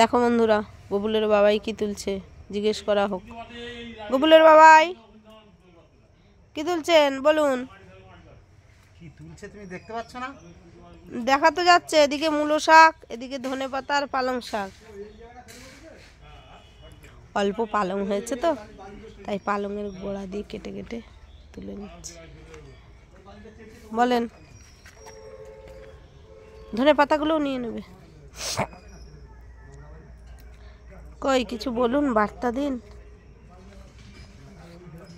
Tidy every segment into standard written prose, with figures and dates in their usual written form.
দেখো বন্ধুরা, গোপুলের বাবাই কি তুলছে জিজ্ঞেস করা হোক। গোপুলের বাবাই কি তুলছেন বলুন? কি তুলছে তুমি দেখতে পাচ্ছ না? দেখা তো যাচ্ছে, এদিকে মূলো শাক, এদিকে ধনেপাতা আর পালং শাক। অল্প পালং হয়েছে তো, তাই পালংয়ের গোড়া দিয়ে কেটে কেটে তুলে নিচ্ছে। বলেন, ধনেপাতাগুলোও নিয়ে নেবে। কই কিছু বলুন, বার্তা দিন।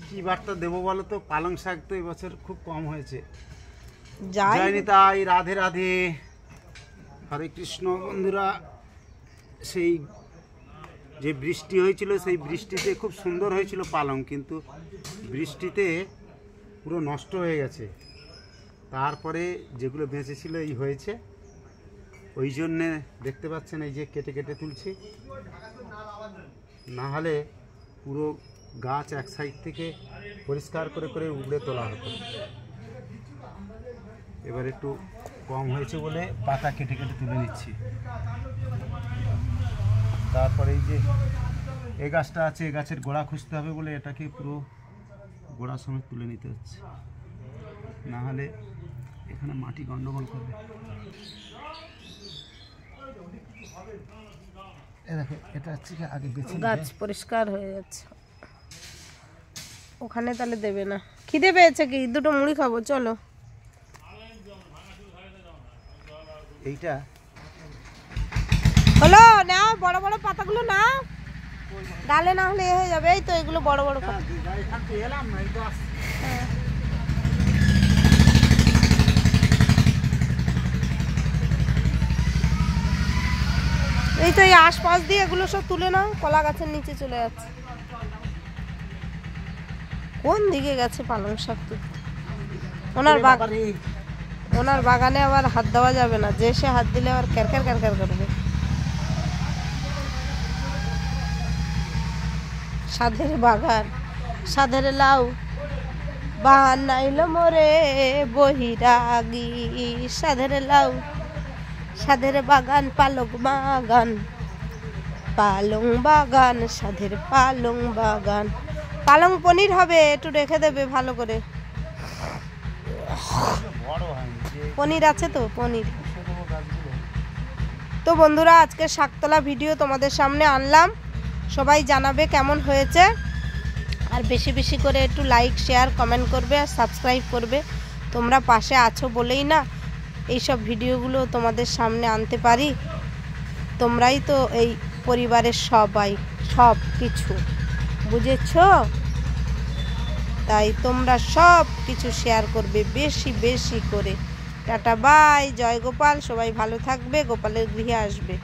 কি বার্তা দেবো বলো তো? পালং শাক তো এবছর খুব কম হয়েছে। যাই তাই রাধে রাধে, হরে কৃষ্ণ। বন্ধুরা, সেই যে বৃষ্টি হয়েছিল সেই বৃষ্টিতে খুব সুন্দর হয়েছিল পালং, কিন্তু বৃষ্টিতে পুরো নষ্ট হয়ে গেছে। তারপরে যেগুলো বেঁচেছিল এই হয়েছে, ওই জন্যে দেখতে পাচ্ছেন এই যে কেটে কেটে তুলছি, না হলে পুরো গাছ এক সাইড থেকে পরিষ্কার করে করে উবড়ে তোলা হতো। এবার একটু কম হয়েছে বলে পাতা কেটে কেটে তুলে নিচ্ছি। তারপরে এই যে এই গাছটা আছে, এই গাছের গোড়া খুঁজতে হবে বলে এটাকে পুরো গোড়া সমেত তুলে নিতে হচ্ছে, না হলে এখানে মাটি গন্ডগোল করবে। দেখো, এটা হচ্ছে আগে বেছে গাছ পরিষ্কার হয়ে যাচ্ছে। ওখানে তাহলে দেবে না? খিদে পেয়েছে কি? দুটো মুড়ি খাবো, চলো। এইটা হলো নাও, বড় বড় পাতাগুলো নাও, ডালে না হলে হয়ে যাবে। এই তো এগুলো বড় বড় পাতা। হ্যাঁ। এই তো এই আশপাশ দিয়ে এগুলো সব তুলে নাও, কলা গাছের নিচে চলে যাচ্ছে। কোন দিকে গেছে পালং শাক তুলতে? ওনার বাগানে আবার হাত দেওয়া যাবে না, যে সে হাত দিলে আবার ক্যারক্যার ক্যারক্যার করবে। সাধের বাগান, সাধের লাউ বানাইল মোরে বহিরাগী। সাধের লাউ, সাধের বাগান, পালং বাগান, পালং বাগান, সাধের পালং বাগান। পালং পনির হবে, একটু রেখে দেবে ভালো করে। পনির আছে তো, পনির। তো বন্ধুরা, আজকে শাকতলা ভিডিও তোমাদের সামনে আনলাম। সবাই জানাবে কেমন হয়েছে, আর বেশি বেশি করে একটু লাইক, শেয়ার, কমেন্ট করবে আর সাবস্ক্রাইব করবে। তোমরা পাশে আছো বলেই না এইসব ভিডিওগুলো তোমাদের সামনে আনতে পারি। তোমরাই তো এই পরিবারের সবাই, সব কিছু বুঝেছো? তাই তোমরা সব কিছু শেয়ার করবে বেশি বেশি করে। টাটা বাই, জয় গোপাল। সবাই ভালো থাকবে, গোপালের গৃহে আসবে।